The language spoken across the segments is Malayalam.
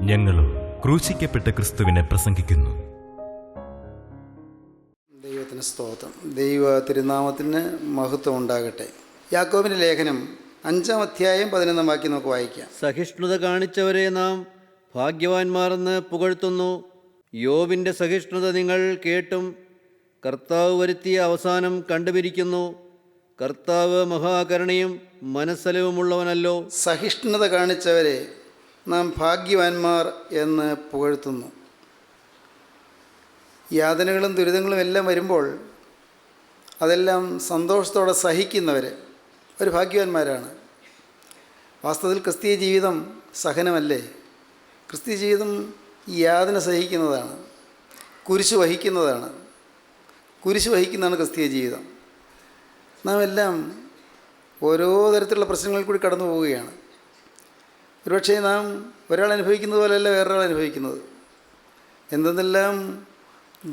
ഞങ്ങളും ക്രൂശിക്കപ്പെട്ട ക്രിസ്തുവിനെ പ്രസംഗിക്കുന്നു. ദൈവത്തിന് സ്തോത്രം. ദൈവ തിരുനാമത്തിന് മഹത്വം ഉണ്ടാകട്ടെ. യാക്കോബിൻ്റെ ലേഖനം 5-ാം അധ്യായം 11-ാം വാക്യം നമുക്ക് വായിക്കാം. സഹിഷ്ണുത കാണിച്ചവരെ നാം ഭാഗ്യവാന്മാരെന്ന് പുകഴ്ത്തുന്നു. യോബിൻ്റെ സഹിഷ്ണുത നിങ്ങൾ കേട്ടും കർത്താവ് വരുത്തിയ അവസാനം കണ്ടുപിരിക്കുന്നു. കർത്താവ് മഹാകരുണയും മനസ്സലവുമുള്ളവനല്ലോ. സഹിഷ്ണുത കാണിച്ചവരെ നാം ഭാഗ്യവാന്മാർ എന്ന് പുകഴ്ത്തുന്നു. യാതനകളും ദുരിതങ്ങളും എല്ലാം വരുമ്പോൾ അതെല്ലാം സന്തോഷത്തോടെ സഹിക്കുന്നവർ ഒരു ഭാഗ്യവാന്മാരാണ്. വാസ്തവത്തിൽ ക്രിസ്തീയ ജീവിതം സഹനമല്ലേ? ക്രിസ്തീയ ജീവിതം യാതന സഹിക്കുന്നതാണ്, കുരിശ് വഹിക്കുന്നതാണ്. കുരിശ് വഹിക്കുന്നതാണ് ക്രിസ്തീയ ജീവിതം. നാം എല്ലാം ഓരോ തരത്തിലുള്ള പ്രശ്നങ്ങളിൽ കൂടി കടന്നു പോവുകയാണ്. ഒരുപക്ഷേ നാം ഒരാൾ അനുഭവിക്കുന്നത് പോലെയല്ല വേറൊരാൾ അനുഭവിക്കുന്നത്. എന്തെല്ലാം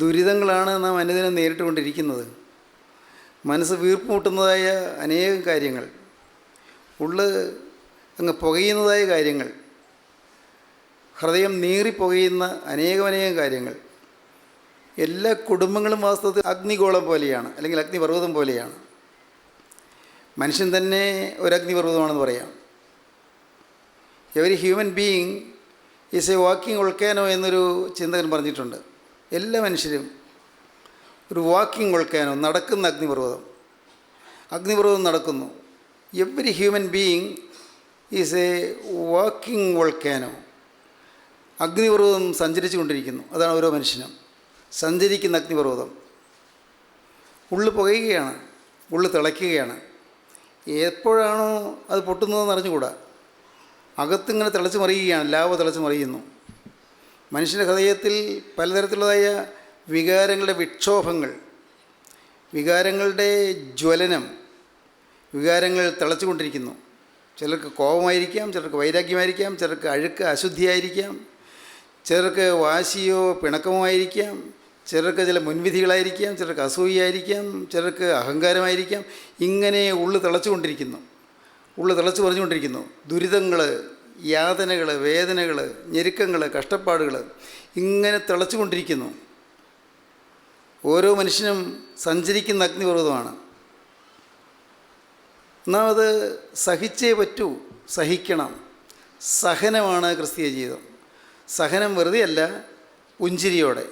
ദുരിതങ്ങളാണ് നാം അനുദിനം നേരിട്ടുകൊണ്ടിരിക്കുന്നത്. മനസ്സ് വീർപ്പുമുട്ടുന്നതായ അനേകം കാര്യങ്ങൾ, ഉള്ള് അങ്ങ് പുകയുന്നതായ കാര്യങ്ങൾ, ഹൃദയം നീറിപ്പുകയുന്ന അനേകം കാര്യങ്ങൾ. എല്ലാ കുടുംബങ്ങളും വാസ്തവത്തിൽ അഗ്നിഗോളം പോലെയാണ്, അല്ലെങ്കിൽ അഗ്നിപർവ്വതം പോലെയാണ്. മനുഷ്യൻ തന്നെ ഒരു അഗ്നിപർവ്വതമാണെന്ന് പറയാം. Every human being is a walking volcano എന്നൊരു ചിന്തകൻ പറഞ്ഞിട്ടുണ്ട്. എല്ലാ മനുഷ്യരും ഒരു വാക്കിംഗ് വോൾക്കാനോ, നടക്കുന്ന അഗ്നിപർവ്വതം. അഗ്നിപർവ്വതം നടക്കുന്നു. Every human being is a walking volcano. അഗ്നിപർവ്വതം സഞ്ചരിച്ചു കൊണ്ടിരിക്കുന്നു. അതാണ് ഓരോ മനുഷ്യനും സഞ്ചരിക്കുന്ന അഗ്നിപർവ്വതം. ഉള്ളു പുകയുകയാണ്, ഉള്ളു തിളയ്ക്കുകയാണ്. എപ്പോഴാണോ അത് പൊട്ടുന്നതെന്ന് അറിഞ്ഞുകൂടാ. അകത്തിങ്ങനെ തിളച്ച് മറിയുകയാണ്, ലാവ തിളച്ച് മറിയുന്നു. മനുഷ്യൻ്റെ ഹൃദയത്തിൽ പലതരത്തിലുള്ളതായ വികാരങ്ങളുടെ വിക്ഷോഭങ്ങൾ, വികാരങ്ങളുടെ ജ്വലനം, വികാരങ്ങൾ തിളച്ചുകൊണ്ടിരിക്കുന്നു. ചിലർക്ക് കോപമായിരിക്കാം, ചിലർക്ക് വൈരാഗ്യമായിരിക്കാം, ചിലർക്ക് അഴുക്ക് അശുദ്ധിയായിരിക്കാം, ചിലർക്ക് വാശിയോ പിണക്കമോ ആയിരിക്കാം, ചിലർക്ക് ചില മുൻവിധികളായിരിക്കാം, ചിലർക്ക് അസൂയായിരിക്കാം, ചിലർക്ക് അഹങ്കാരമായിരിക്കാം. ഇങ്ങനെ ഉള്ളു തിളച്ചുകൊണ്ടിരിക്കുന്നു, ഉള്ളു തിളച്ച് പറഞ്ഞുകൊണ്ടിരിക്കുന്നു. ദുരിതങ്ങൾ, യാതനകൾ, വേദനകൾ, ഞെരുക്കങ്ങൾ, കഷ്ടപ്പാടുകൾ ഇങ്ങനെ തിളച്ചുകൊണ്ടിരിക്കുന്നു. ഓരോ മനുഷ്യനും സഞ്ചരിക്കുന്ന അഗ്നിപർവ്വതമാണ്. നാം അത് സഹിച്ചേ പറ്റൂ, സഹിക്കണം. സഹനമാണ് ക്രിസ്തീയ ജീവിതം. സഹനം വെറുതെയല്ല, പുഞ്ചിരിയോടെ,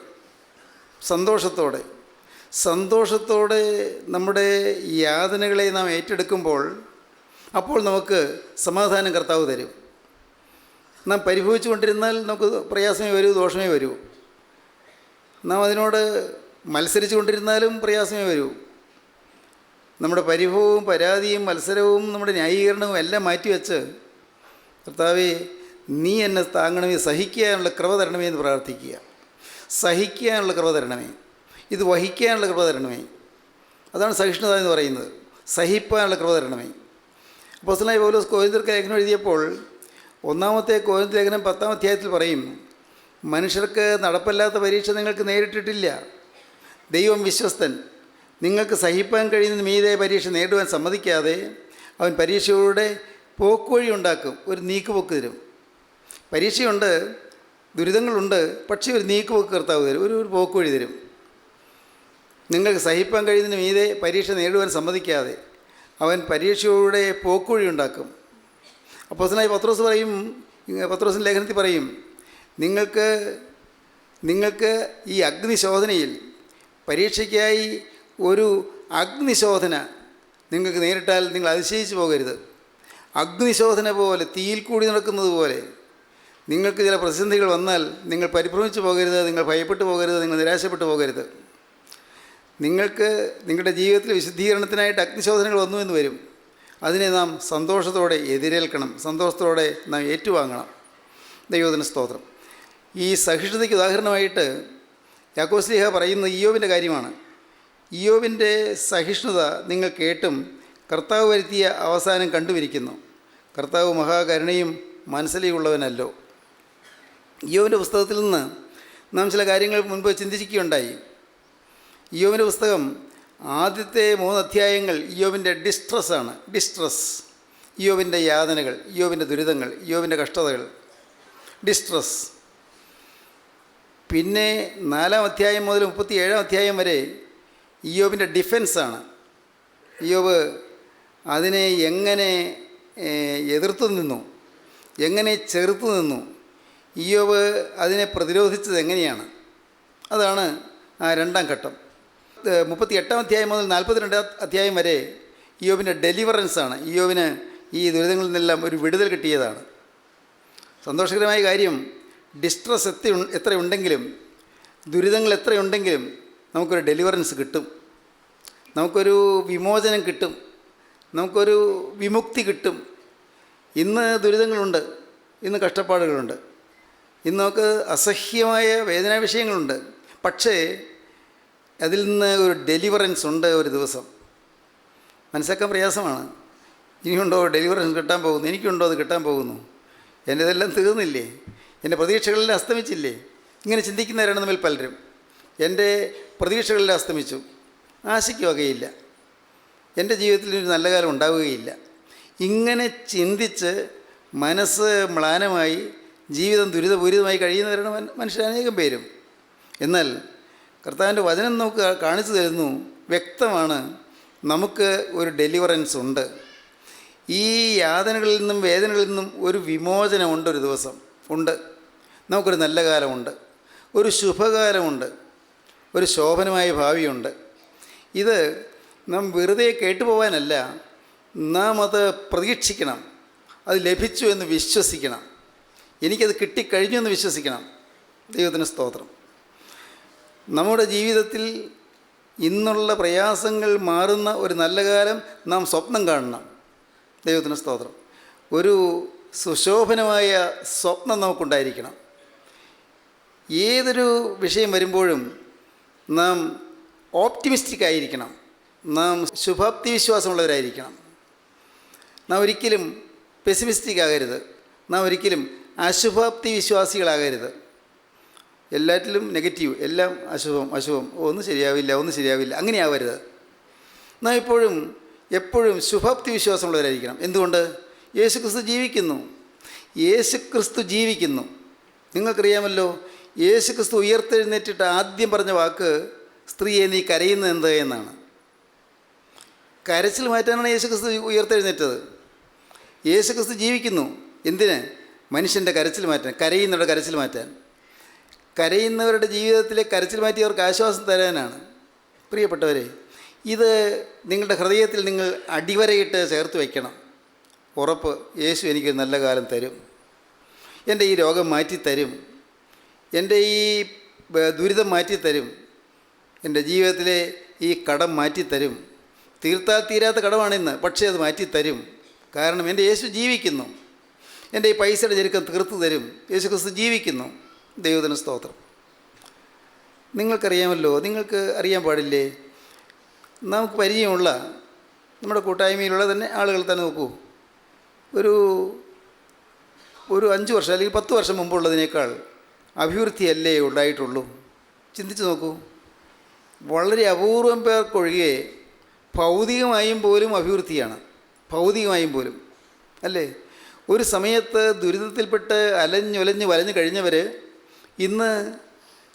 സന്തോഷത്തോടെ നമ്മുടെ യാതനകളെ നാം ഏറ്റെടുക്കുമ്പോൾ അപ്പോൾ നമുക്ക് സമാധാനം കർത്താവ് തരും. നാം പരിഭവിച്ചു കൊണ്ടിരുന്നാൽ നമുക്ക് പ്രയാസമേ വരൂ, ദോഷമേ വരൂ. നാം അതിനോട് മത്സരിച്ചു കൊണ്ടിരുന്നാലും പ്രയാസമേ വരൂ. നമ്മുടെ പരിഭവവും പരാതിയും മത്സരവും നമ്മുടെ ന്യായീകരണവും എല്ലാം മാറ്റിവെച്ച് കർത്താവേ നീ എന്നെ താങ്ങണമേ, സഹിക്കാനുള്ള കൃപ തരണമേ എന്ന് പ്രാർത്ഥിക്കുക. സഹിക്കാനുള്ള കൃപ തരണമേ, ഇത് വഹിക്കാനുള്ള കൃപ തരണമേ. അതാണ് സഹിഷ്ണുത എന്ന് പറയുന്നത്. സഹിപ്പാനുള്ള കൃപ തരണമേ. അപ്പോസ്തലനായ പൗലോസ് കൊരിന്ത്യർക്ക് ലേഖനം എഴുതിയപ്പോൾ 1-ാമത്തെ കൊരിന്ത്യർ ലേഖനം 10-ാം അധ്യായത്തിൽ പറയും, മനുഷ്യർക്ക് നടപ്പല്ലാത്ത പരീക്ഷ നിങ്ങൾക്ക് നേരിട്ടിട്ടില്ല. ദൈവം വിശ്വസ്തൻ. നിങ്ങൾക്ക് സഹിപ്പാൻ കഴിയുന്ന മീതെ പരീക്ഷ നേടുവാൻ സമ്മതിക്കാതെ അവൻ പരീക്ഷയുടെ പോക്കുവഴി ഉണ്ടാക്കും, ഒരു നീക്കുപോക്ക് തരും. പരീക്ഷയുണ്ട്, ദുരിതങ്ങളുണ്ട്, പക്ഷേ ഒരു നീക്കുപോക്ക് കർത്താവ് തരും, ഒരു പോക്കുവഴി തരും. നിങ്ങൾക്ക് സഹിപ്പാൻ കഴിയുന്നതിന് മീതെ പരീക്ഷ നേടുവാൻ സമ്മതിക്കാതെ അവൻ പരീക്ഷയുടെ പോക്കുവഴി ഉണ്ടാക്കും. അപ്പോസ്തലനായ പത്രോസ് പറയും, പത്രോസിൻ്റെ ലേഖനത്തിൽ പറയും, നിങ്ങൾക്ക് ഈ അഗ്നിശോധനയിൽ, പരീക്ഷയ്ക്കായി ഒരു അഗ്നിശോധന നിങ്ങൾക്ക് നേരിട്ടാൽ നിങ്ങൾ അതിശയിച്ചു പോകരുത്. അഗ്നിശോധന പോലെ, തീയിൽ കൂടി നടക്കുന്നത് പോലെ നിങ്ങൾക്ക് ചില പ്രതിസന്ധികൾ വന്നാൽ നിങ്ങൾ പരിഭ്രമിച്ചു പോകരുത്, നിങ്ങൾ ഭയപ്പെട്ടു പോകരുത്, നിങ്ങൾ നിരാശപ്പെട്ടു പോകരുത്. നിങ്ങൾക്ക് നിങ്ങളുടെ ജീവിതത്തിൽ വിശുദ്ധീകരണത്തിനായിട്ട് അഗ്നിശോധനകൾ വന്നു എന്ന് വരും. അതിനെ നാം സന്തോഷത്തോടെ എതിരേൽക്കണം, സന്തോഷത്തോടെ നാം ഏറ്റുവാങ്ങണം. ദൈവത്തിന് സ്തോത്രം. ഈ സഹിഷ്ണുതയ്ക്ക് ഉദാഹരണമായിട്ട് യാക്കോബ് ശ്ലീഹ പറയുന്ന ഇയ്യോബിൻ്റെ കാര്യമാണ്. ഇയ്യോബിൻ്റെ സഹിഷ്ണുത നിങ്ങൾ കേട്ടും കർത്താവ് വരുത്തിയ അവസാനം കണ്ടുപിരിക്കുന്നു. കർത്താവ് മഹാകരുണയും മനസ്സിലുള്ളവനല്ലോ. ഇയ്യോബിൻ്റെ പുസ്തകത്തിൽ നിന്ന് നാം ചില കാര്യങ്ങൾ മുൻപ് ചിന്തിക്കുകയുണ്ടായി. ഇയ്യോബിൻ്റെ പുസ്തകം ആദ്യത്തെ 3 അധ്യായങ്ങൾ ഇയ്യോബിൻ്റെ ഡിസ്ട്രസ്, ഇയ്യോബിൻ്റെ യാതനകൾ, ഇയ്യോബിൻ്റെ ദുരിതങ്ങൾ, ഇയ്യോബിൻ്റെ കഷ്ടതകൾ. ഡിസ്ട്രസ്. പിന്നെ 4-ാം അധ്യായം മുതൽ 37-ാം അധ്യായം വരെ ഇയ്യോബിൻ്റെ ഡിഫെൻസാണ്. ഇയ്യോബ് അതിനെ എങ്ങനെ എതിർത്തു നിന്നു, എങ്ങനെ ചെറുത്തു നിന്നു, ഇയ്യോബ് അതിനെ പ്രതിരോധിച്ചത് എങ്ങനെയാണ്, അതാണ് ആ 2-ാം ഘട്ടം. 38-ാം അധ്യായം മുതൽ 42-ാം അധ്യായം വരെ ഇയ്യോബിൻ്റെ ഡെലിവറൻസാണ്. ഇയ്യോബിന് ഈ ദുരിതങ്ങളിൽ നിന്നെല്ലാം ഒരു വിടുതൽ കിട്ടിയതാണ്. സന്തോഷകരമായ കാര്യം, ഡിസ്ട്രസ് എത്രയുണ്ടെങ്കിലും, ദുരിതങ്ങൾ എത്രയുണ്ടെങ്കിലും നമുക്കൊരു ഡെലിവറൻസ് കിട്ടും, നമുക്കൊരു വിമോചനം കിട്ടും, നമുക്കൊരു വിമുക്തി കിട്ടും. ഇന്ന് ദുരിതങ്ങളുണ്ട്, ഇന്ന് കഷ്ടപ്പാടുകളുണ്ട്, ഇന്ന് നമുക്ക് അസഹ്യമായ വേദനാ വിഷയങ്ങളുണ്ട്. പക്ഷേ അതിൽ നിന്ന് ഒരു ഡെലിവറൻസ് ഉണ്ട്. ഒരു ദിവസം മനസ്സിലാക്കാൻ പ്രയാസമാണ്. ഇനിയുണ്ടോ ഡെലിവറൻസ് കിട്ടാൻ പോകുന്നു, എനിക്കുണ്ടോ അത് കിട്ടാൻ പോകുന്നു, എൻ്റെ ഇതെല്ലാം തീർന്നില്ലേ, എൻ്റെ പ്രതീക്ഷകളെല്ലാം അസ്തമിച്ചില്ലേ? ഇങ്ങനെ ചിന്തിക്കുന്നവരാണ് നമ്മിൽ പലരും. എൻ്റെ പ്രതീക്ഷകളെല്ലാം അസ്തമിച്ചു, ആശയ്ക്ക് വകയില്ല, എൻ്റെ ജീവിതത്തിൽ ഒരു നല്ല കാലം ഉണ്ടാവുകയില്ല. ഇങ്ങനെ ചിന്തിച്ച് മനസ്സ് മ്ലാനമായി ജീവിതം ദുരിതപൂരിതമായി കഴിയുന്നവരാണ് മനുഷ്യർ അനേകം പേരും. എന്നാൽ കർത്താവിൻ്റെ വചനം നമുക്ക് കാണിച്ചു തരുന്നു, വ്യക്തമാണ്, നമുക്ക് ഒരു ഡെലിവറൻസ് ഉണ്ട്. ഈ യാതനകളിൽ നിന്നും വേദനകളിൽ നിന്നും ഒരു വിമോചനമുണ്ട്. ഒരു ദിവസം ഉണ്ട്, നമുക്കൊരു നല്ല കാലമുണ്ട്, ഒരു ശുഭകാലമുണ്ട്, ഒരു ശോഭനമായ ഭാവിയുണ്ട്. ഇത് നാം വെറുതെ കേട്ടുപോകാനല്ല, നാം അത് പ്രതീക്ഷിക്കണം, അത് ലഭിച്ചു എന്ന് വിശ്വസിക്കണം, എനിക്കത് കിട്ടിക്കഴിഞ്ഞു എന്ന് വിശ്വസിക്കണം. ദൈവത്തിന് സ്തോത്രം. നമ്മുടെ ജീവിതത്തിൽ ഇന്നുള്ള പ്രയാസങ്ങൾ മാറുന്ന ഒരു നല്ല കാലം നാം സ്വപ്നം കാണണം. ദൈവത്തിന് സ്തോത്രം. ഒരു സുശോഭനമായ സ്വപ്നം നമുക്കുണ്ടായിരിക്കണം. ഏതൊരു വിഷയം വരുമ്പോഴും നാം ഓപ്റ്റിമിസ്റ്റിക് ആയിരിക്കണം, നാം ശുഭാപ്തി വിശ്വാസമുള്ളവരായിരിക്കണം. നാം ഒരിക്കലും പെസിമിസ്റ്റിക് ആകരുത്, നാം ഒരിക്കലും അശുഭാപ്തി വിശ്വാസികളാകരുത്. എല്ലാറ്റിലും നെഗറ്റീവ്, എല്ലാം അശുഭം അശുഭം, ഒന്നും ശരിയാവില്ല ഒന്നും ശരിയാവില്ല, അങ്ങനെയാവരുത്. നാം എപ്പോഴും ശുഭാപ്തി വിശ്വാസമുള്ളവരായിരിക്കണം. എന്തുകൊണ്ട്? യേശുക്രിസ്തു ജീവിക്കുന്നു, യേശുക്രിസ്തു ജീവിക്കുന്നു. നിങ്ങൾക്കറിയാമല്ലോ, യേശുക്രിസ്തു ഉയർത്തെഴുന്നേറ്റിട്ട് ആദ്യം പറഞ്ഞ വാക്ക്, സ്ത്രീയെ നീ കരയുന്നത് എന്ത് എന്നാണ്. കരച്ചിൽ മാറ്റാനാണ് യേശുക്രിസ്തു ഉയർത്തെഴുന്നേറ്റത്. യേശുക്രിസ്തു ജീവിക്കുന്നു. എന്തിന്? മനുഷ്യൻ്റെ കരച്ചിൽ മാറ്റാൻ, കരയുന്നവരുടെ കരച്ചിൽ മാറ്റാൻ, കരയുന്നവരുടെ ജീവിതത്തിലെ കരച്ചിൽ മാറ്റിയവർക്ക് ആശ്വാസം തരാനാണ്. പ്രിയപ്പെട്ടവരെ, ഇത് നിങ്ങളുടെ ഹൃദയത്തിൽ നിങ്ങൾ അടിവരയിട്ട് ചേർത്ത് വയ്ക്കണം. ഉറപ്പ്, യേശു എനിക്കൊരു നല്ല കാലം തരും, എൻ്റെ ഈ രോഗം മാറ്റിത്തരും, എൻ്റെ ഈ ദുരിതം മാറ്റിത്തരും, എൻ്റെ ജീവിതത്തിലെ ഈ കടം മാറ്റിത്തരും. തീർത്താൽ തീരാത്ത കടമാണിന്ന്, പക്ഷേ അത് മാറ്റിത്തരും. കാരണം എൻ്റെ യേശു ജീവിക്കുന്നു. എൻ്റെ ഈ പൈസയുടെ ഞെരുക്കം തീർത്തു തരും. യേശു ക്രിസ്തു ജീവിക്കുന്നു. ദൈവത്തിന് സ്തോത്രം. നിങ്ങൾക്കറിയാമല്ലോ, നിങ്ങൾക്ക് അറിയാൻ പാടില്ലേ, നമുക്ക് പരിചയമുള്ള നമ്മുടെ കൂട്ടായ്മയിലുള്ള തന്നെ ആളുകൾ തന്നെ നോക്കൂ. ഒരു 5 വർഷം അല്ലെങ്കിൽ 10 വർഷം മുമ്പുള്ളതിനേക്കാൾ അഭിവൃദ്ധിയല്ലേ ഉണ്ടായിട്ടുള്ളൂ? ചിന്തിച്ച് നോക്കൂ. വളരെ അപൂർവം പേർക്കൊഴികെ ഭൗതികമായും പോലും അഭിവൃദ്ധിയാണ്, ഭൗതികമായും പോലും അല്ലേ. ഒരു സമയത്ത് ദുരിതത്തിൽപ്പെട്ട് അലഞ്ഞുലഞ്ഞ് വലഞ്ഞു കഴിഞ്ഞവർ ഇന്ന്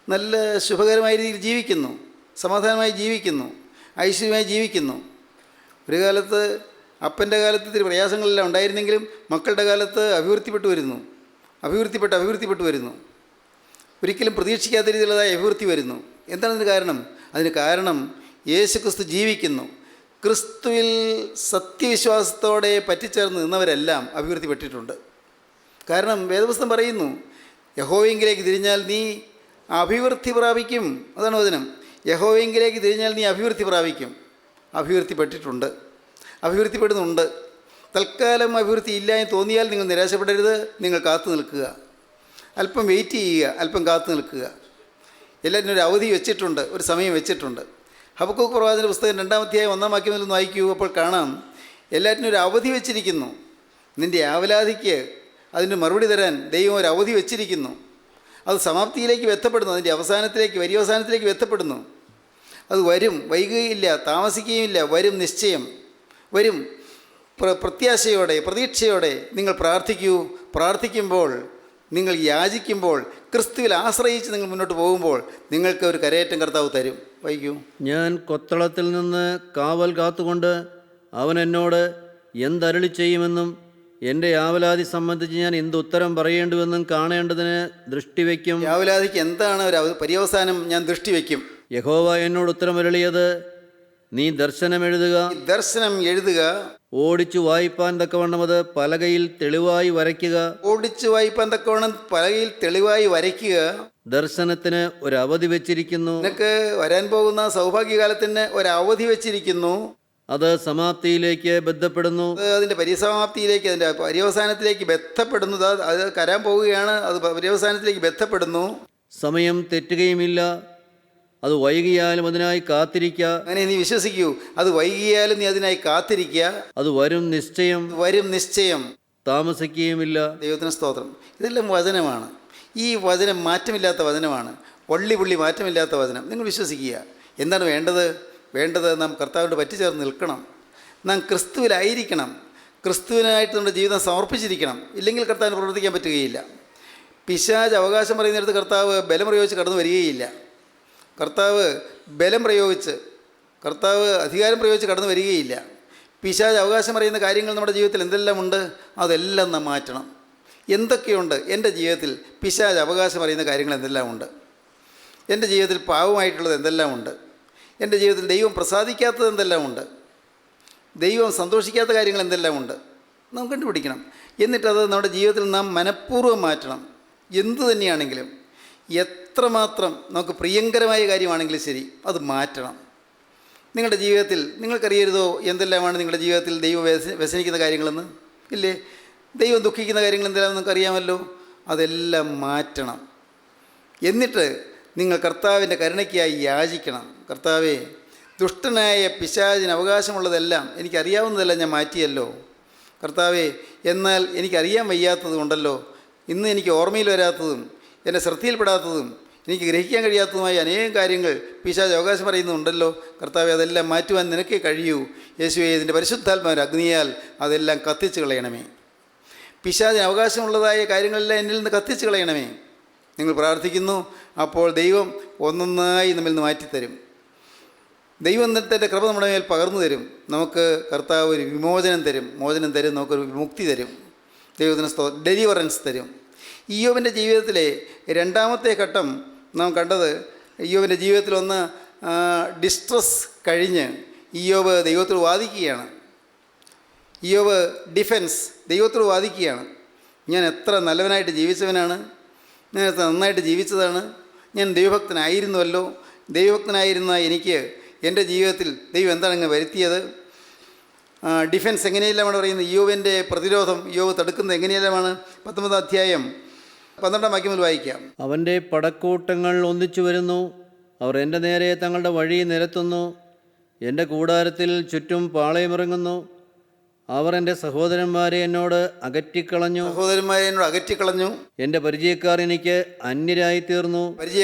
നല്ല ശുഭകരമായ രീതിയിൽ ജീവിക്കുന്നു, സമാധാനമായി ജീവിക്കുന്നു, ഐശ്വര്യമായി ജീവിക്കുന്നു. ഒരു കാലത്ത് അപ്പൻ്റെ കാലത്ത് ഇത്തിരി പ്രയാസങ്ങളെല്ലാം ഉണ്ടായിരുന്നെങ്കിലും മക്കളുടെ കാലത്ത് അഭിവൃദ്ധിപ്പെട്ടു വരുന്നു. ഒരിക്കലും പ്രതീക്ഷിക്കാത്ത രീതിയിലുള്ളതായ അഭിവൃദ്ധി വരുന്നു. എന്താണ് അതിന് കാരണം? അതിന് കാരണം യേശുക്രിസ്തു ജീവിക്കുന്നു. ക്രിസ്തുവിൽ സത്യവിശ്വാസത്തോടെ പറ്റിച്ചേർന്ന് നിന്നവരെല്ലാം അഭിവൃദ്ധിപ്പെട്ടിട്ടുണ്ട്. കാരണം വേദപുസ്തകം പറയുന്നു, യഹോവയെങ്കിലേക്ക് തിരിഞ്ഞാൽ നീ അഭിവൃദ്ധി പ്രാപിക്കും. അതാണ് വചനം. യഹോവയെങ്കിലേക്ക് തിരിഞ്ഞാൽ നീ അഭിവൃദ്ധി പ്രാപിക്കും. അഭിവൃദ്ധിപ്പെട്ടിട്ടുണ്ട്, അഭിവൃദ്ധിപ്പെടുന്നുണ്ട്. തൽക്കാലം അഭിവൃദ്ധി ഇല്ല എന്ന് തോന്നിയാൽ നിങ്ങൾ നിരാശപ്പെടരുത്. നിങ്ങൾ കാത്തു നിൽക്കുക, അല്പം വെയിറ്റ് ചെയ്യുക, അല്പം കാത്തു നിൽക്കുക. എല്ലാത്തിനും ഒരു അവധി വെച്ചിട്ടുണ്ട്, ഒരു സമയം വെച്ചിട്ടുണ്ട്. ഹബക്കൂക്ക് പ്രവാചകന്റെ പുസ്തകം 2-ാം അധ്യായം 1-ാം വാക്യം മുതൽ വായിക്കൂ. അപ്പോൾ കാണാം, എല്ലാറ്റിനും ഒരു അവധി വെച്ചിരിക്കുന്നു. നിൻ്റെ ആവലാതിക്ക് അതിന് മറുപടി തരാൻ ദൈവം ഒരു അവധി വെച്ചിരിക്കുന്നു. അത് സമാപ്തിയിലേക്ക് എത്തപ്പെടുന്നു, അതിൻ്റെ അവസാനത്തിലേക്ക്, വരിയവസാനത്തിലേക്ക് എത്തപ്പെടുന്നു. അത് വരും, വൈകുകയില്ല, താമസിക്കുകയുമില്ല, വരും, നിശ്ചയം വരും. പ്രത്യാശയോടെ, പ്രതീക്ഷയോടെ നിങ്ങൾ പ്രാർത്ഥിക്കൂ. പ്രാർത്ഥിക്കുമ്പോൾ നിങ്ങൾ യാചിക്കുമ്പോൾ, ക്രിസ്തുവിൽ ആശ്രയിച്ച് നിങ്ങൾ മുന്നോട്ട് പോകുമ്പോൾ നിങ്ങൾക്ക് ഒരു കരയേറ്റം കർത്താവ് തരും. വൈകൂ. ഞാൻ കൊത്തളത്തിൽ നിന്ന് കാവൽ കാത്തുകൊണ്ട് അവൻ എന്നോട് എന്തരുളി ചെയ്യുമെന്നും എൻ്റെ ആവലാതി സംബന്ധിച്ച് ഞാൻ എന്തുത്തരം പറയേണ്ടുവെന്നും കാണേണ്ടതിന് ദൃഷ്ടിവെക്കും. യാവലാതിക്ക് എന്താണ് ഒരു പര്യവസാനം? ഞാൻ ദൃഷ്ടി വയ്ക്കും. യഹോവ എന്നോട് ഉത്തരമരുളിയത്, നീ ദർശനം എഴുതുക, ദർശനം എഴുതുക, ഓടിച്ചു വായിപ്പാൻ തക്കവണ്ണം അത് പലകയിൽ തെളിവായി വരയ്ക്കുക. ഓടിച്ചു വായിപ്പാൻ തക്കവണ്ണം പലകയിൽ തെളിവായി വരയ്ക്കുക. ദർശനത്തിന് ഒരു അവധി വെച്ചിരിക്കുന്നു, നിനക്ക് വരാൻ പോകുന്ന സൗഭാഗ്യകാലത്തിന് ഒരു അവധി വെച്ചിരിക്കുന്നു. അത് സമാപ്തിയിലേക്ക് ബന്ധപ്പെടുന്നു. അത് അതിൻ്റെ പരിസമാപ്തിയിലേക്ക്, അതിൻ്റെ പര്യവസാനത്തിലേക്ക് ബന്ധപ്പെടുന്നു. അത് കരാൻ പോവുകയാണ്, അത് പര്യവസാനത്തിലേക്ക് ബന്ധപ്പെടുന്നു. സമയം തെറ്റുകയുമില്ല, അത് വൈകിയാലും അതിനായി കാത്തിരിക്കുക. അങ്ങനെ നീ വിശ്വസിക്കൂ, അത് വൈകിയാലും നീ അതിനായി കാത്തിരിക്കുക. അത് വരും നിശ്ചയം, വരും നിശ്ചയം, താമസിക്കുകയുമില്ല. ദൈവത്തിന് സ്തോത്രം. ഇതെല്ലാം വചനമാണ്. ഈ വചനം മാറ്റമില്ലാത്ത വചനമാണ്, പുള്ളി മാറ്റമില്ലാത്ത വചനം. നിങ്ങൾ വിശ്വസിക്കുക. എന്താണ് വേണ്ടത്? നാം കർത്താവിൻ്റെ പറ്റിച്ചേർന്ന് നിൽക്കണം. നാം ക്രിസ്തുവിലായിരിക്കണം. ക്രിസ്തുവിനായിട്ട് നമ്മുടെ ജീവിതം സമർപ്പിച്ചിരിക്കണം. ഇല്ലെങ്കിൽ കർത്താവിന് പ്രവർത്തിക്കാൻ പറ്റുകയില്ല. പിശാച് അവകാശം പറയുന്നിടത്ത് കർത്താവ് ബലം പ്രയോഗിച്ച് കടന്നു വരികയില്ല. കർത്താവ് ബലം പ്രയോഗിച്ച്, കർത്താവ് അധികാരം പ്രയോഗിച്ച് കടന്നു വരികയില്ല. പിശാച് അവകാശം പറയുന്ന കാര്യങ്ങൾ നമ്മുടെ ജീവിതത്തിൽ എന്തെല്ലാം ഉണ്ട്, അതെല്ലാം നാം മാറ്റണം. എന്തൊക്കെയുണ്ട് എൻ്റെ ജീവിതത്തിൽ? പിശാച് അവകാശം പറയുന്ന കാര്യങ്ങൾ എന്തെല്ലാം ഉണ്ട്? എൻ്റെ ജീവിതത്തിൽ പാവമായിട്ടുള്ളത് എന്തെല്ലാം ഉണ്ട്? എൻ്റെ ജീവിതത്തിൽ ദൈവം പ്രസാദിക്കാത്തത് എന്തെല്ലാം ഉണ്ട്? ദൈവം സന്തോഷിക്കാത്ത കാര്യങ്ങൾ എന്തെല്ലാം ഉണ്ട്? നാം കണ്ടുപിടിക്കണം. എന്നിട്ടത് നമ്മുടെ ജീവിതത്തിൽ നാം മനഃപൂർവ്വം മാറ്റണം. എന്തു തന്നെയാണെങ്കിലും, എത്രമാത്രം നമുക്ക് പ്രിയങ്കരമായ കാര്യമാണെങ്കിലും ശരി, അത് മാറ്റണം. നിങ്ങളുടെ ജീവിതത്തിൽ നിങ്ങൾക്കറിയരുതോ എന്തെല്ലാമാണ് നിങ്ങളുടെ ജീവിതത്തിൽ ദൈവം വ്യസനിക്കുന്ന കാര്യങ്ങളെന്ന്? ഇല്ലേ? ദൈവം ദുഃഖിക്കുന്ന കാര്യങ്ങൾ എന്തെല്ലാം നിങ്ങൾക്കറിയാമല്ലോ. അതെല്ലാം മാറ്റണം. എന്നിട്ട് നിങ്ങൾ കർത്താവിൻ്റെ കരുണയ്ക്കായി യാചിക്കണം. കർത്താവേ, ദുഷ്ടനായ പിശാചിന് അവകാശമുള്ളതെല്ലാം, എനിക്കറിയാവുന്നതെല്ലാം ഞാൻ മാറ്റിയല്ലോ കർത്താവേ. എന്നാൽ എനിക്കറിയാൻ വയ്യാത്തത് ഉണ്ടല്ലോ, ഇന്ന് എനിക്ക് ഓർമ്മയിൽ വരാത്തതും എൻ്റെ ശ്രദ്ധയിൽപ്പെടാത്തതും എനിക്ക് ഗ്രഹിക്കാൻ കഴിയാത്തതുമായ അനേകം കാര്യങ്ങൾ പിശാച് അവകാശം പറയുന്നുണ്ടല്ലോ കർത്താവെ. അതെല്ലാം മാറ്റുവാൻ നിനക്കേ കഴിയൂ. യേശുവേ, ഇതിൻ്റെ പരിശുദ്ധാത്മാവിൻ്റെ അഗ്നിയാൽ അതെല്ലാം കത്തിച്ച് കളയണമേ. പിശാചിന് അവകാശമുള്ളതായ കാര്യങ്ങളെല്ലാം എന്നിൽ നിന്ന് കത്തിച്ച് കളയണമേ. നിങ്ങൾ പ്രാർത്ഥിക്കുന്നു, അപ്പോൾ ദൈവം ഒന്നൊന്നായി നമ്മിൽ നിന്ന് മാറ്റിത്തരും. ദൈവം തൻ്റെ കൃപ നമ്മുടെ മേൽ പകർന്നു തരും. നമുക്ക് കർത്താവ് ഒരു മോചനം തരും, നമുക്കൊരു വിമുക്തി തരും. ദൈവത്തിന് ഡെലിവറൻസ് തരും. ഇയ്യോബിൻ്റെ ജീവിതത്തിലെ രണ്ടാമത്തെ ഘട്ടം നാം കണ്ടത്, ഇയ്യോബിൻ്റെ ജീവിതത്തിൽ ഒന്ന് ഡിസ്ട്രസ് കഴിഞ്ഞ് ഇയ്യോബ് ദൈവത്തോട് വാദിക്കുകയാണ്. ഇയ്യോബ് ഡിഫെൻസ് ദൈവത്തോട് വാദിക്കുകയാണ്. ഞാൻ എത്ര നല്ലവനായിട്ട് ജീവിച്ചവനാണ്, ഞാൻ എത്ര നന്നായിട്ട് ജീവിച്ചതാണ്, ഞാൻ ദൈവഭക്തനായിരുന്നുവല്ലോ. ദൈവഭക്തനായിരുന്ന എനിക്ക് എൻ്റെ ജീവിതത്തിൽ ദൈവം എന്താണ് അങ്ങ് വരുത്തിയത്? ഡിഫെൻസ് എങ്ങനെയെല്ലാമാണ് പറയുന്നത്? ഇയ്യോബിൻ്റെ പ്രതിരോധം ഇയ്യോബ് തടുക്കുന്നത് എങ്ങനെയെല്ലാമാണ്? 19 അധ്യായം 12 വാക്യം മുതൽ വായിക്കാം. അവൻ്റെ പടക്കൂട്ടങ്ങൾ ഒന്നിച്ചു വരുന്നു, അവർ എൻ്റെ നേരെ തങ്ങളുടെ വഴി നിരത്തുന്നു. എൻ്റെ കൂടാരത്തിൽ ചുറ്റും പാളയമിറങ്ങുന്നു. അവർ എൻ്റെ സഹോദരന്മാരെ എന്നോട് അകറ്റിക്കളഞ്ഞു. എൻ്റെ പരിചയക്കാർ എനിക്ക് അന്യരായിത്തീർന്നു.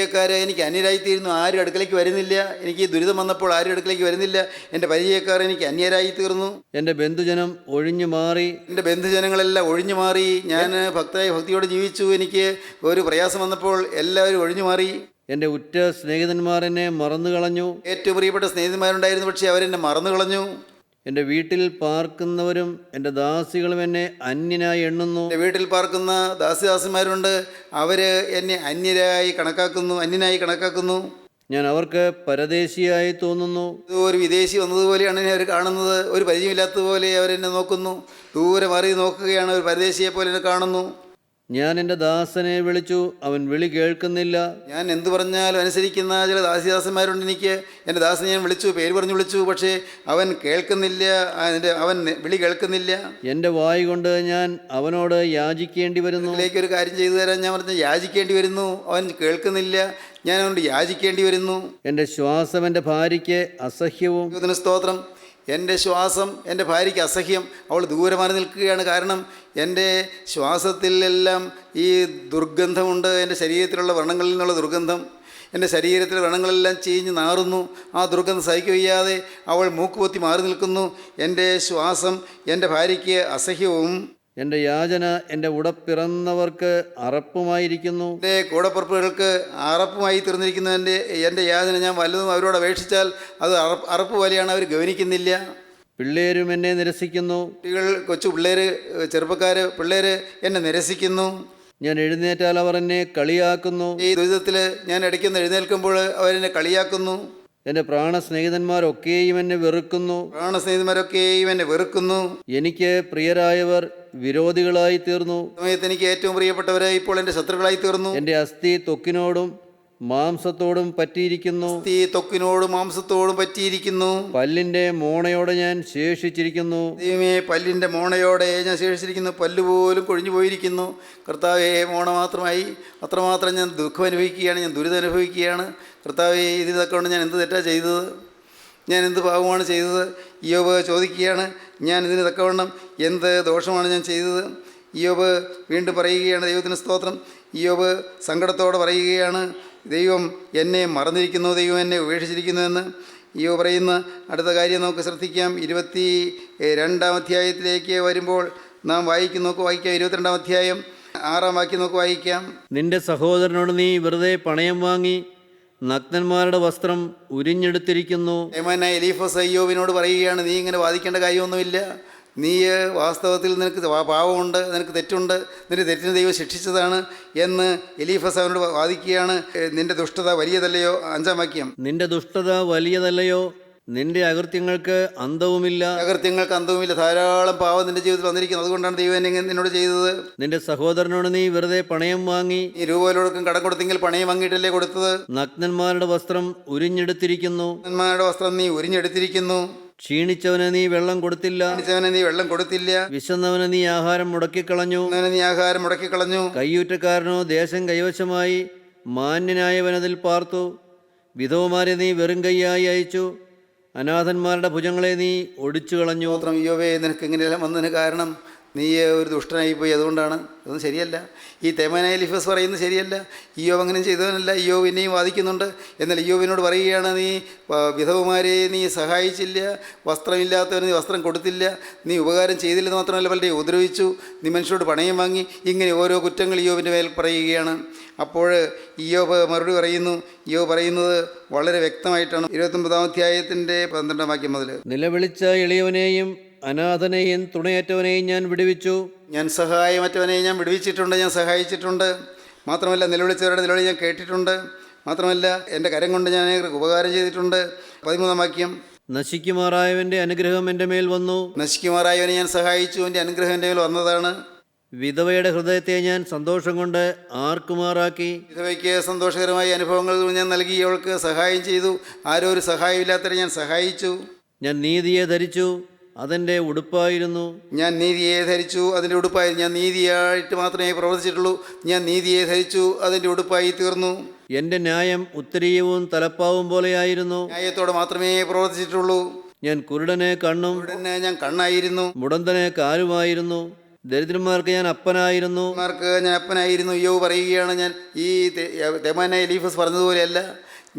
എനിക്ക് അന്യരായിത്തീരുന്നു. ആരും അടുക്കലേക്ക് വരുന്നില്ല. എനിക്ക് ദുരിതം വന്നപ്പോൾ ആരും അടുക്കലേക്ക് വരുന്നില്ല. എൻ്റെ പരിചയക്കാർ എനിക്ക് അന്യരായിത്തീർന്നു. എൻ്റെ ബന്ധുജനം ഒഴിഞ്ഞു മാറി. എൻ്റെ ബന്ധുജനങ്ങളെല്ലാം ഒഴിഞ്ഞു മാറി. ഞാൻ ഭക്തിയോടെ ജീവിച്ചു. എനിക്ക് ഒരു പ്രയാസം വന്നപ്പോൾ എല്ലാവരും ഒഴിഞ്ഞു മാറി. എൻ്റെ ഉറ്റ സ്നേഹിതന്മാർ എന്നെ മറന്നുകളഞ്ഞു. ഏറ്റവും പ്രിയപ്പെട്ട സ്നേഹിതന്മാരുണ്ടായിരുന്നു, പക്ഷേ അവരെന്നെ മറന്നുകളഞ്ഞു. എൻ്റെ വീട്ടിൽ പാർക്കുന്നവരും എൻ്റെ ദാസികളും എന്നെ അന്യനായി എണ്ണുന്നു. എൻ്റെ വീട്ടിൽ പാർക്കുന്ന ദാസിദാസന്മാരുണ്ട്, അവർ എന്നെ അന്യനായി കണക്കാക്കുന്നു. ഞാൻ അവർക്ക് പരദേശിയായി തോന്നുന്നു. ഒരു വിദേശി വന്നതുപോലെയാണ് എന്നെ അവർ കാണുന്നത്. ഒരു പരിചയമില്ലാത്തതുപോലെ അവരെന്നെ നോക്കുന്നു. ദൂരെ മാറി നോക്കുകയാണ്. ഒരു പരദേശിയെ പോലെ എന്നെ കാണുന്നു. ഞാൻ എൻ്റെ ദാസനെ വിളിച്ചു, അവൻ വിളി കേൾക്കുന്നില്ല. ഞാൻ എന്തു പറഞ്ഞാലും അനുസരിക്കുന്ന ചില ദാസിദാസന്മാരുണ്ട് എനിക്ക്. എൻ്റെ ദാസനെ ഞാൻ വിളിച്ചു, പേര് പറഞ്ഞു വിളിച്ചു, പക്ഷേ അവൻ കേൾക്കുന്നില്ല. അവൻ വിളി കേൾക്കുന്നില്ല. എൻ്റെ വായ് കൊണ്ട് ഞാൻ അവനോട് യാചിക്കേണ്ടി വരുന്നു. ഒരു കാര്യം ചെയ്തു തരാൻ ഞാൻ പറഞ്ഞു, യാചിക്കേണ്ടി വരുന്നു. അവൻ കേൾക്കുന്നില്ല. ഞാൻ അവനോട് യാചിക്കേണ്ടി വരുന്നു. എൻ്റെ ശ്വാസം എൻ്റെ ഭാര്യയ്ക്ക് അസഹ്യവും. ദൈവത്തിന് സ്തോത്രം. എൻ്റെ ശ്വാസം എൻ്റെ ഭാര്യയ്ക്ക് അസഹ്യം. അവൾ ദൂരെ മാറി നിൽക്കുകയാണ്. കാരണം എൻ്റെ ശ്വാസത്തിലെല്ലാം ഈ ദുർഗന്ധമുണ്ട്. എൻ്റെ ശരീരത്തിലുള്ള വ്രണങ്ങളിൽ നിന്നുള്ള ദുർഗന്ധം, എൻ്റെ ശരീരത്തിലെ വ്രണങ്ങളെല്ലാം ചീഞ്ഞ് നാറുന്നു. ആ ദുർഗന്ധം സഹിക്കവയ്യാതെ അവൾ മൂക്കുപൊത്തി മാറി നിൽക്കുന്നു. എൻ്റെ ശ്വാസം എൻ്റെ ഭാര്യയ്ക്ക് അസഹ്യവും. എൻ്റെ യാചന എൻ്റെ ഉടപ്പിറന്നവർക്ക് അറപ്പുമായിരിക്കുന്നു. എൻ്റെ കൂടപ്പുറപ്പുകൾക്ക് അറപ്പുമായി തീർന്നിരിക്കുന്ന എൻ്റെ യാതന ഞാൻ വല്ലതും അവരോട് അപേക്ഷിച്ചാൽ അത് അറപ്പ് പോലെയാണ്, അവർ ഗവനിക്കുന്നില്ല. പിള്ളേരും എന്നെ നിരസിക്കുന്നു. കുട്ടികൾ, കൊച്ചു പിള്ളേർ, ചെറുപ്പക്കാർ, പിള്ളേർ എന്നെ നിരസിക്കുന്നു. ഞാൻ എഴുന്നേറ്റാൽ അവർ എന്നെ കളിയാക്കുന്നു. ഈ ദുരിതത്തിൽ ഞാൻ ഇടയ്ക്കൊന്ന് എഴുന്നേൽക്കുമ്പോൾ അവരെന്നെ കളിയാക്കുന്നു. എൻ്റെ പ്രാണസ്നേഹിതന്മാരൊക്കെയും എന്നെ വെറുക്കുന്നു. പ്രാണസ്നേഹിതന്മാരൊക്കെയും എന്നെ വെറുക്കുന്നു. എനിക്ക് പ്രിയരായവർ വിരോധികളായി തീർന്നു. സമയത്ത് എനിക്ക് ഏറ്റവും പ്രിയപ്പെട്ടവരെ ഇപ്പോൾ എൻ്റെ ശത്രുക്കളായി തീർന്നു. എൻ്റെ അസ്ഥി ത്വക്കിനോടും മാംസത്തോടും പറ്റിയിരിക്കുന്നു. ഈ ത്വക്കിനോടും മാംസത്തോടും പറ്റിയിരിക്കുന്നു. പല്ലിൻ്റെ മോണയോടെ ഞാൻ ശേഷിച്ചിരിക്കുന്നു. ദൈവമേ, പല്ലിൻ്റെ മോണയോടെ ഞാൻ ശേഷിച്ചിരിക്കുന്നു. പല്ലുപോലും കൊഴിഞ്ഞു പോയിരിക്കുന്നു. കർത്താവേ, മോണ മാത്രമായി അത്രമാത്രം ഞാൻ ദുഃഖം അനുഭവിക്കുകയാണ്, ഞാൻ ദുരിതം അനുഭവിക്കുകയാണ്. കർത്താവേ, ഇതിനൊക്കെ കൊണ്ട് ഞാൻ എന്ത് തെറ്റാണ് ചെയ്തത്? ഞാൻ എന്ത് പാപമാണ് ചെയ്തത്? ഇയ്യോബ് ചോദിക്കുകയാണ്, ഞാൻ ഇതിന് തക്കവണ്ണം എന്ത് ദോഷമാണ് ഞാൻ ചെയ്തത്? ഇയ്യോബ് വീണ്ടും പറയുകയാണ്, ദൈവത്തിന് സ്തോത്രം. ഇയ്യോബ് സങ്കടത്തോടെ പറയുകയാണ്, ദൈവം എന്നെ മറന്നിരിക്കുന്നു, ദൈവം എന്നെ ഉപേക്ഷിച്ചിരിക്കുന്നുവെന്ന്. ഇയ്യോബ് പറയുന്ന അടുത്ത കാര്യം നമുക്ക് ശ്രദ്ധിക്കാം. 22-ാം അധ്യായത്തിലേക്ക് വരുമ്പോൾ നാം വായിക്കാം. 22-ാം അധ്യായം 6-ാം വാക്യം നമുക്ക് വായിക്കാം. നിന്റെ സഹോദരനോട് നീ വെറുതെ പണയം വാങ്ങി നഗ്നന്മാരുടെ വസ്ത്രം ഉരിഞ്ഞെടുത്തിരിക്കുന്നു. ഏമാനായ എലീഫസ് ഇയ്യോബിനോട് പറയുകയാണ്, നീ ഇങ്ങനെ വാദിക്കേണ്ട കാര്യമൊന്നുമില്ല. നീ വാസ്തവത്തിൽ നിനക്ക് പാവമുണ്ട്, നിനക്ക് തെറ്റുണ്ട്, നിന്റെ തെറ്റിന് ദൈവം ശിക്ഷിച്ചതാണ് എന്ന് എലീഫസ് അവനോട് വാദിക്കുകയാണ്. നിന്റെ ദുഷ്ടത വലിയതല്ലയോ? 5-ാം വാക്യം. നിന്റെ ദുഷ്ടത വലിയതല്ലയോ? നിന്റെ അകൃത്യങ്ങൾക്ക് അന്തവുമില്ല. അകൃത്യങ്ങൾക്ക് അന്തവുമില്ല. ധാരാളം പാവം നിന്റെ ജീവിതത്തിൽ വന്നിരിക്കുന്നു. അതുകൊണ്ടാണ് ദൈവം എന്നെ നിന്നോട് ചെയ്തത്. നിന്റെ സഹോദരനോട് നീ വെറുതെ പണയം വാങ്ങി. നീ രൂപയിലൊടുക്കും കടം കൊടുത്തെങ്കിൽ പണയം വാങ്ങിയിട്ടല്ലേ കൊടുത്തത്? നഗ്നന്മാരുടെ വസ്ത്രം ഉരിഞ്ഞെടുത്തിരിക്കുന്നു. നഗ്നന്മാരുടെ വസ്ത്രം നീ ഉരിഞ്ഞെടുത്തിരിക്കുന്നു. ക്ഷീണിച്ചവന് നീ വെള്ളം കൊടുത്തില്ല. ക്ഷീണിച്ചവന് നീ വെള്ളം കൊടുത്തില്ല. വിശന്നവന് നീ ആഹാരം മുടക്കിക്കളഞ്ഞു. നീ ആഹാരം മുടക്കിക്കളഞ്ഞു. കയ്യൂറ്റക്കാരനോ ദേശം കൈവശമായി മാന്യനായവനതിൽ പാർത്തു. വിധവമാരെ നീ വെറും കൈയായി അയച്ചു. അനാഥന്മാരുടെ ഭുജങ്ങളെ നീ ഒടിച്ചു കളഞ്ഞു. സ്തോത്രം. ഇയ്യോബേ, നിനക്ക് ഇങ്ങനെയെല്ലാം വന്നതിന് കാരണം നീ ഒരു ദുഷ്ടനായിപ്പോയി, അതുകൊണ്ടാണ്. ഇതൊന്നും ശരിയല്ല. ഈ തേമാനായ എലീഫസ് പറയുന്നത് ശരിയല്ല. ഇയ്യോബ് അങ്ങനെ ചെയ്തവനല്ല. ഇയ്യോബ് പിന്നെയും വാദിക്കുന്നുണ്ട്. എന്നാൽ ഇയ്യോബിനോട് പറയുകയാണ്, നീ വിധവമാരെ നീ സഹായിച്ചില്ല, വസ്ത്രമില്ലാത്തവന് നീ വസ്ത്രം കൊടുത്തില്ല, നീ ഉപകാരം ചെയ്തില്ലെന്ന് മാത്രമല്ല പലരെയും ഉപദ്രവിച്ചു, നീ മനുഷ്യരോട് പണയം വാങ്ങി. ഇങ്ങനെ ഓരോ കുറ്റങ്ങൾ ഇയ്യോബിൻ്റെ മേൽ പറയുകയാണ്. അപ്പോൾ ഇയ്യോബ് മറുപടി പറയുന്നു. ഇയ്യോബ് പറയുന്നത് വളരെ വ്യക്തമായിട്ടാണ്. 29-ാം അധ്യായത്തിൻ്റെ 12-ാം വാക്യം മുതൽ. നിലവിളിച്ച എളിയവനെയും അനാഥനെയും തുണയറ്റവനെയും ഞാൻ വിടുവിച്ചു. ഞാൻ സഹായമറ്റവനെ ഞാൻ വിടുവിച്ചിട്ടുണ്ട്, ഞാൻ സഹായിച്ചിട്ടുണ്ട്. മാത്രമല്ല, നിലവിളിച്ചവരുടെ നിലവിളി ഞാൻ കേട്ടിട്ടുണ്ട്. മാത്രമല്ല, എൻ്റെ കരം കൊണ്ട് ഞാൻ ഉപകാരം ചെയ്തിട്ടുണ്ട്. 13-ാം വാക്യം. നശിക്കുമാറായവൻ്റെ അനുഗ്രഹം എൻ്റെ മേൽ വന്നു. നശിക്കുമാറായവനെ ഞാൻ സഹായിച്ചു, എൻ്റെ അനുഗ്രഹം എൻ്റെ മേൽ വന്നതാണ്. വിധവയുടെ ഹൃദയത്തെ ഞാൻ സന്തോഷം കൊണ്ട് ആർക്കുമാറാക്കി. വിധവയ്ക്ക് സന്തോഷകരമായ അനുഭവങ്ങൾ ഞാൻ നൽകി, അവൾക്ക് സഹായം ചെയ്തു. ആരോ ഒരു സഹായമില്ലാത്തവരെ ഞാൻ സഹായിച്ചു. ഞാൻ നീതിയെ ധരിച്ചു, അതെൻ്റെ ഉടുപ്പായിരുന്നു. ഞാൻ നീതിയെ ധരിച്ചു, അതിൻ്റെ ഉടുപ്പായി. ഞാൻ നീതിയായിട്ട് മാത്രമേ പ്രവർത്തിച്ചിട്ടുള്ളൂ. ഞാൻ നീതിയെ ധരിച്ചു, അതിൻ്റെ ഉടുപ്പായി തീർന്നു. എൻ്റെ ന്യായം ഉത്തരീയവും തലപ്പാവും പോലെയായിരുന്നു. ന്യായത്തോടെ മാത്രമേ പ്രവർത്തിച്ചിട്ടുള്ളൂ. ഞാൻ കുരുടന് കണ്ണും ഉടനെ ഞാൻ കണ്ണായിരുന്നു, മുടന്തന് കാലുമായിരുന്നു. ദരിദ്രന്മാർക്ക് ഞാൻ അപ്പനായിരുന്നു. ഞാൻ അപ്പനായിരുന്നു. ഇയ്യോബ് പറയുകയാണ്, ഞാൻ ഈ തേമാനായ എലീഫസ് പറഞ്ഞതുപോലെയല്ല.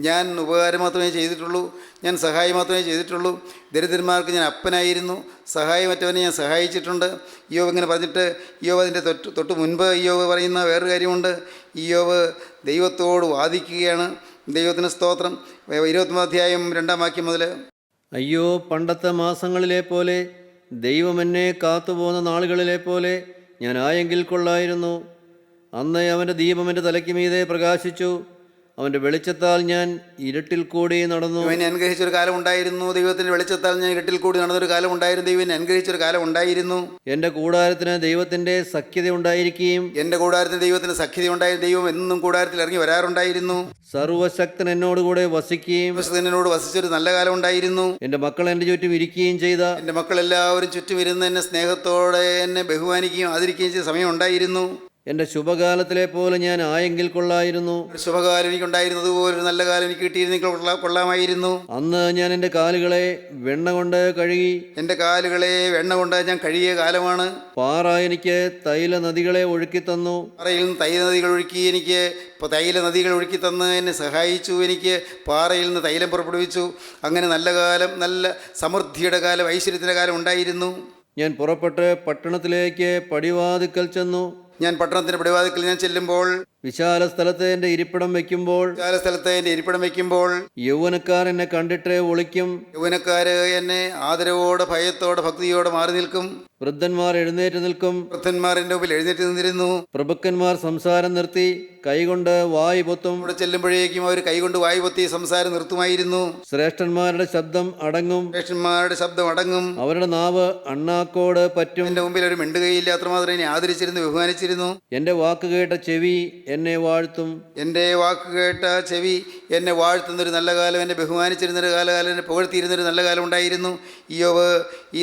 ഞാൻ ഉപകാരം മാത്രമേ ചെയ്തിട്ടുള്ളൂ, ഞാൻ സഹായം മാത്രമേ ചെയ്തിട്ടുള്ളൂ. ദരിദ്രന്മാർക്ക് ഞാൻ അപ്പനായിരുന്നു, സഹായമറ്റവനെ ഞാൻ സഹായിച്ചിട്ടുണ്ട്. ഇയ്യോബ് ഇങ്ങനെ പറഞ്ഞിട്ട് ഇയ്യോബ് അതിൻ്റെ തൊട്ട് മുൻപ് ഇയ്യോബ് പറയുന്ന വേറൊരു കാര്യമുണ്ട്. ഇയ്യോബ് ദൈവത്തോട് വാദിക്കുകയാണ്. ദൈവത്തിന് സ്തോത്രം. 29-ാം അധ്യായം 2-ാം വാക്യം മുതൽ. അയ്യോ, പണ്ടത്തെ മാസങ്ങളിലെ പോലെ, ദൈവം എന്നെ കാത്തുപോകുന്ന നാളുകളിലെ പോലെ ഞാൻ ആയെങ്കിൽ കൊള്ളായിരുന്നു. അന്ന് അവൻ്റെ ദീപം എൻ്റെ തലയ്ക്ക് മീതെ പ്രകാശിച്ചു. അവൻ്റെ വെളിച്ചത്താൽ ഞാൻ ഇരുട്ടിൽ കൂടി നടന്നു. ദൈവനെ അനുഗ്രഹിച്ചൊരു കാലം ഉണ്ടായിരുന്നു. ദൈവത്തിൻ്റെ വെളിച്ചത്താൽ ഞാൻ ഇരുട്ടിൽ കൂടി നടന്നൊരു കാലം ഉണ്ടായിരുന്നു. ദൈവനെ അനുഗ്രഹിച്ചൊരു കാലം ഉണ്ടായിരുന്നു. എൻ്റെ കൂടാരത്തിന് ദൈവത്തിൻ്റെ സഖ്യത ഉണ്ടായിരിക്കുകയും എൻ്റെ കൂടാരത്തിന് ദൈവത്തിൻ്റെ സഖ്യത ഉണ്ടായിരുന്നു. ദൈവം എന്നും കൂടാരത്തിൽ ഇറങ്ങി വരാറുണ്ടായിരുന്നു. സർവശക്തൻ എന്നോടുകൂടെ വസിക്കുകയും എന്നോട് വസിച്ചൊരു നല്ല കാലം ഉണ്ടായിരുന്നു. എൻ്റെ മക്കൾ എൻ്റെ ചുറ്റും ഇരിക്കുകയും ചെയ്ത എൻ്റെ മക്കളെല്ലാവരും ചുറ്റും ഇരുന്ന് എന്നെ സ്നേഹത്തോടെ എന്നെ ബഹുമാനിക്കുകയും ആദരിക്കുകയും ചെയ്ത സമയം ഉണ്ടായിരുന്നു. എൻ്റെ ശുഭകാലത്തിലെ പോലെ ഞാൻ ആയെങ്കിൽ കൊള്ളായിരുന്നു. ഒരു ശുഭകാലം എനിക്കുണ്ടായിരുന്നത് പോലെ ഒരു നല്ല കാലം എനിക്ക് കിട്ടിയിരുന്നെങ്കിൽ കൊള്ളാമായിരുന്നു. അന്ന് ഞാൻ എൻ്റെ കാലുകളെ വെണ്ണ കൊണ്ട് കഴുകി. എൻ്റെ കാലുകളെ വെണ്ണ കൊണ്ട് ഞാൻ കഴുകിയ കാലമാണ്. പാറ എനിക്ക് തൈല നദികളെ ഒഴുക്കി തന്നു. പാറയിൽ നിന്ന് തൈല നദികൾ ഒഴുക്കി എനിക്ക് തൈല നദികൾ ഒഴുക്കി തന്ന് എന്നെ സഹായിച്ചു. എനിക്ക് പാറയിൽ നിന്ന് തൈലം പുറപ്പെടുവിച്ചു. അങ്ങനെ നല്ല കാലം, നല്ല സമൃദ്ധിയുടെ കാലം, ഐശ്വര്യത്തിൻ്റെ കാലം ഉണ്ടായിരുന്നു. ഞാൻ പുറപ്പെട്ട് പട്ടണത്തിലേക്ക് പടിവാതിക്കൽ ചെന്നു. ഞാൻ പട്ടണത്തിൻ്റെ പടിവാതിക്കൽ ഞാൻ ചെല്ലുമ്പോൾ, വിശാല സ്ഥലത്ത് എൻ്റെ ഇരിപ്പിടം വയ്ക്കുമ്പോൾ, വിശാല സ്ഥലത്ത് എൻ്റെ ഇരിപ്പിടം വയ്ക്കുമ്പോൾ, യൗവനക്കാർ എന്നെ കണ്ടിട്ട് ഒളിക്കും. യൗവനക്കാര് എന്നെ ആദരവോടെ, ഭയത്തോടെ, ഭക്തിയോടെ മാറി നിൽക്കും. വൃദ്ധന്മാർ എഴുന്നേറ്റ് നിൽക്കും. വൃദ്ധന്മാർ എൻ്റെ മുമ്പിൽ എഴുന്നേറ്റ് നിന്നിരുന്നു. പ്രഭുക്കന്മാർ സംസാരം നിർത്തി കൈകൊണ്ട് വായ് പൊത്തും. ഇവിടെ ചെല്ലുമ്പോഴേക്കും അവർ കൈകൊണ്ട് വായു പൊത്തി സംസാരം നിർത്തുമായിരുന്നു. ശ്രേഷ്ഠന്മാരുടെ ശബ്ദം അടങ്ങും. ജ്യേഷ്ഠന്മാരുടെ ശബ്ദം അടങ്ങും. അവരുടെ നാവ് അണ്ണാക്കോട് പറ്റും. എൻ്റെ മുമ്പിൽ ഒരു മിണ്ടുകയില്ല, അത്രമാത്രം എന്നെ ആദരിച്ചിരുന്നു, ബഹുമാനിച്ചിരുന്നു. എൻ്റെ വാക്ക് കേട്ട ചെവി എന്നെ വാഴ്ത്തും. എൻ്റെ വാക്ക് കേട്ട ചെവി എന്നെ വാഴ്ത്തുന്നൊരു നല്ല കാലം, എന്നെ ബഹുമാനിച്ചിരുന്നൊരു കാലകാലം, എന്നെ പുകഴ്ത്തിയിരുന്നൊരു നല്ല കാലം ഉണ്ടായിരുന്നു. ഇയ്യോബ്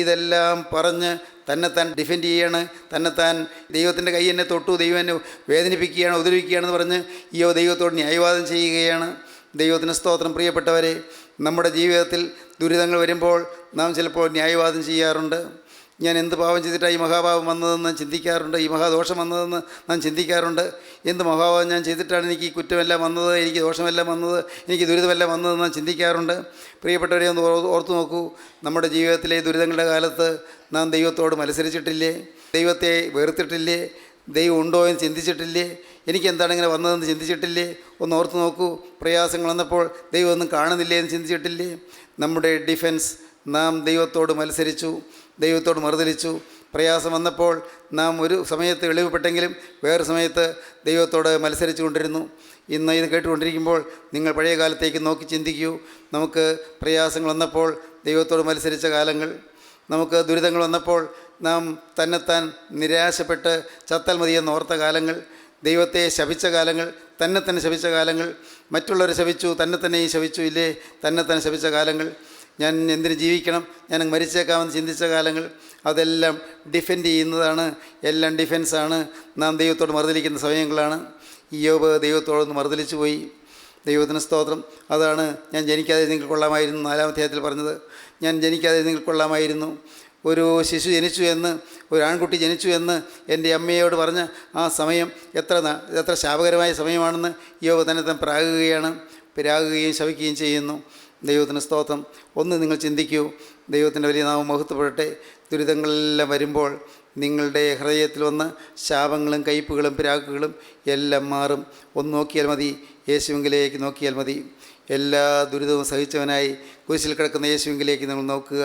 ഇതെല്ലാം പറഞ്ഞ് തന്നെത്താൻ ഡിഫെൻഡ് ചെയ്യാണ്. തന്നെത്താൻ ദൈവത്തിൻ്റെ കൈ എന്നെ തൊട്ടു, ദൈവം എന്നെ വേദനിപ്പിക്കുകയാണ്, ഉപദ്രവിക്കുകയാണെന്ന് പറഞ്ഞ് ഇയ്യോബ് ദൈവത്തോട് ന്യായവാദം ചെയ്യുകയാണ്. ദൈവത്തിന് സ്തോത്രം. പ്രിയപ്പെട്ടവരെ, നമ്മുടെ ജീവിതത്തിൽ ദുരിതങ്ങൾ വരുമ്പോൾ നാം ചിലപ്പോൾ ന്യായവാദം ചെയ്യാറുണ്ട്. ഞാൻ എന്ത് പാപം ചെയ്തിട്ടാണ് ഈ മഹാപാപം വന്നതെന്ന് ഞാൻ ചിന്തിക്കാറുണ്ട്. ഈ മഹാദോഷം വന്നതെന്ന് നാം ചിന്തിക്കാറുണ്ട്. എന്ത് മഹാപാപം ഞാൻ ചെയ്തിട്ടാണ് എനിക്ക് ഈ കുറ്റമെല്ലാം വന്നത്, എനിക്ക് ദോഷമെല്ലാം വന്നത്, എനിക്ക് ദുരിതമെല്ലാം വന്നതെന്ന് നാം ചിന്തിക്കാറുണ്ട്. പ്രിയപ്പെട്ടവരെ, ഒന്ന് ഓർത്തു നോക്കൂ. നമ്മുടെ ജീവിതത്തിലെ ദുരിതങ്ങളുടെ കാലത്ത് നാം ദൈവത്തോട് മത്സരിച്ചിട്ടില്ലേ? ദൈവത്തെ വെറുത്തിട്ടില്ലേ? ദൈവം ഉണ്ടോ എന്ന് ചിന്തിച്ചിട്ടില്ലേ? എനിക്ക് എന്താണ് ഇങ്ങനെ വന്നതെന്ന് ചിന്തിച്ചിട്ടില്ലേ? ഒന്ന് ഓർത്ത് നോക്കൂ. പ്രയാസങ്ങൾ വന്നപ്പോൾ ദൈവം ഒന്നും കാണുന്നില്ലേ എന്ന് ചിന്തിച്ചിട്ടില്ലേ? നമ്മുടെ ഡിഫൻസ്, നാം ദൈവത്തോട് മത്സരിച്ചു, ദൈവത്തോട് മറുതലിച്ചു. പ്രയാസം വന്നപ്പോൾ നാം ഒരു സമയത്ത് എളിവുപെട്ടെങ്കിലും വേറെ സമയത്ത് ദൈവത്തോട് മത്സരിച്ചു കൊണ്ടിരുന്നു. ഇന്ന് ഇത് കേട്ടുകൊണ്ടിരിക്കുമ്പോൾ നിങ്ങൾ പഴയ കാലത്തേക്ക് നോക്കി ചിന്തിക്കൂ. നമുക്ക് പ്രയാസങ്ങൾ വന്നപ്പോൾ ദൈവത്തോട് മത്സരിച്ച കാലങ്ങൾ, നമുക്ക് ദുരിതങ്ങൾ വന്നപ്പോൾ നാം തന്നെത്താൻ നിരാശപ്പെട്ട് ചത്താൽ മതിയെന്ന് ഓർത്ത കാലങ്ങൾ, ദൈവത്തെ ശപിച്ച കാലങ്ങൾ, തന്നെ ശപിച്ച കാലങ്ങൾ, മറ്റുള്ളവരെ ശപിച്ചു, തന്നെയും ശപിച്ചു ഇല്ലേ, തന്നെ ശപിച്ച കാലങ്ങൾ, ഞാൻ എന്തിനു ജീവിക്കണം, ഞാൻ മരിച്ചേക്കാമെന്ന് ചിന്തിച്ച കാലങ്ങൾ, അതെല്ലാം ഡിഫെൻഡ് ചെയ്യുന്നതാണ്. എല്ലാം ഡിഫെൻസാണ്. നാം ദൈവത്തോട് മറുതലിക്കുന്ന സമയങ്ങളാണ്. ഇയ്യോബ് ദൈവത്തോടൊന്ന് മറുതലിച്ചു പോയി. ദൈവത്തിന് സ്തോത്രം. അതാണ് ഞാൻ ജനിക്കാതെ നിങ്ങൾ കൊള്ളാമായിരുന്നു 4-ാം അധ്യായത്തിൽ പറഞ്ഞത്. ഞാൻ ജനിക്കാതെ നിങ്ങൾ കൊള്ളാമായിരുന്നു. ഒരു ശിശു ജനിച്ചു എന്ന്, ഒരു ആൺകുട്ടി ജനിച്ചു എന്ന് എൻ്റെ അമ്മയോട് പറഞ്ഞ ആ സമയം എത്ര ശാപകരമായ സമയമാണെന്ന് ഇയ്യോബ് തന്നെ പ്രാകുകയും ശപിക്കുകയും ചെയ്യുന്നു. ദൈവത്തിന് സ്തോത്രം. ഒന്ന് നിങ്ങൾ ചിന്തിക്കൂ. ദൈവത്തിൻ്റെ വലിയ നാമം മഹത്വപ്പെടട്ടെ. ദുരിതങ്ങളെല്ലാം വരുമ്പോൾ നിങ്ങളുടെ ഹൃദയത്തിൽ വന്ന് ശാപങ്ങളും കയ്പുകളും പിരാക്കുകളും എല്ലാം മാറും. ഒന്ന് നോക്കിയാൽ മതി, യേശുവിലേക്ക് നോക്കിയാൽ മതി. എല്ലാ ദുരിതവും സഹിച്ചവനായി കുരിശിൽ കിടക്കുന്ന യേശുവിലേക്ക് നിങ്ങൾ നോക്കുക.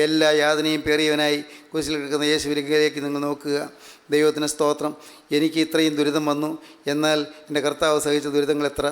എല്ലാ യാതനയും പേറിയവനായി കുരിശിൽ കിടക്കുന്ന യേശുവിലേക്ക് നിങ്ങൾ നോക്കുക. ദൈവത്തിന് സ്തോത്രം. എനിക്ക് ഇത്രയും ദുരിതം വന്നു, എന്നാൽ എൻ്റെ കർത്താവ് സഹിച്ച ദുരിതങ്ങൾ എത്ര.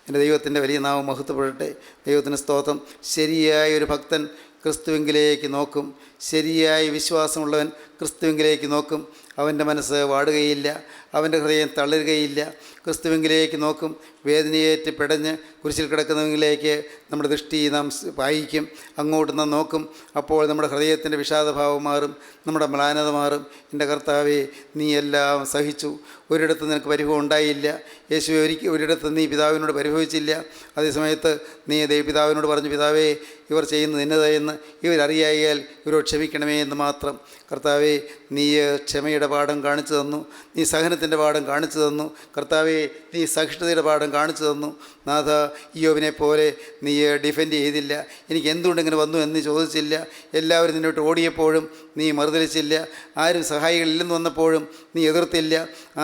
എൻ്റെ ദൈവത്തിൻ്റെ വലിയ നാമം മഹത്വപ്പെടട്ടെ. ദൈവത്തിന് സ്തോത്രം. ശരിയായ ഒരു ഭക്തൻ ക്രിസ്തുവിലേക്ക് നോക്കും. ശരിയായ വിശ്വാസമുള്ളവൻ ക്രിസ്തുവിലേക്ക് നോക്കും. അവൻ്റെ മനസ്സ് വാടുകയില്ല, അവൻ്റെ ഹൃദയം തളരുകയില്ല. ക്രിസ്തുവിലേക്ക് നോക്കും. വേദനയേറ്റ് പിടഞ്ഞ് കുരിശിൽ കിടക്കുന്നവങ്കിലേക്ക് നമ്മുടെ ദൃഷ്ടി നാം പായിക്കും. അങ്ങോട്ട് നാം നോക്കും. അപ്പോൾ നമ്മുടെ ഹൃദയത്തിൻ്റെ വിഷാദഭാവം മാറും, നമ്മുടെ മ്ലാനത മാറും. എൻ്റെ കർത്താവേ, നീ എല്ലാം സഹിച്ചു, ഒരിടത്ത് നിനക്ക് പരിഭവം ഉണ്ടായില്ല. യേശുവെ, ഒരിടത്ത് നീ പിതാവിനോട് പരിഭവിച്ചില്ല. അതേസമയത്ത് നീ പിതാവിനോട് പറഞ്ഞു, പിതാവേ, ഇവർ ചെയ്യുന്നത് ഇന്നതെന്ന് ഇവരറിയായാൽ ഇവരോട് ക്ഷമിക്കണമേ എന്ന് മാത്രം. കർത്താവേ, നീ ക്ഷമയുടെ പാഠം കാണിച്ചു തന്നു, നീ സഹനത്തിൻ്റെ പാഠം കാണിച്ചു തന്നു. കർത്താവേ, നീ സഹിഷ്ണുതയുടെ പാഠം കാണിച്ചു തന്നു. നാഥ, ഇയ്യോബിനെ പോലെ നീ ഡിഫെൻഡ് ചെയ്തില്ല. എനിക്ക് എന്തുകൊണ്ട് ഇങ്ങനെ വന്നു എന്ന് ചോദിച്ചില്ല. എല്ലാവരും നിന്നോട്ട് ഓടിയപ്പോഴും നീ മറുതലിച്ചില്ല. ആരും സഹായികളില്ലെന്ന് വന്നപ്പോഴും നീ എതിർത്തില്ല.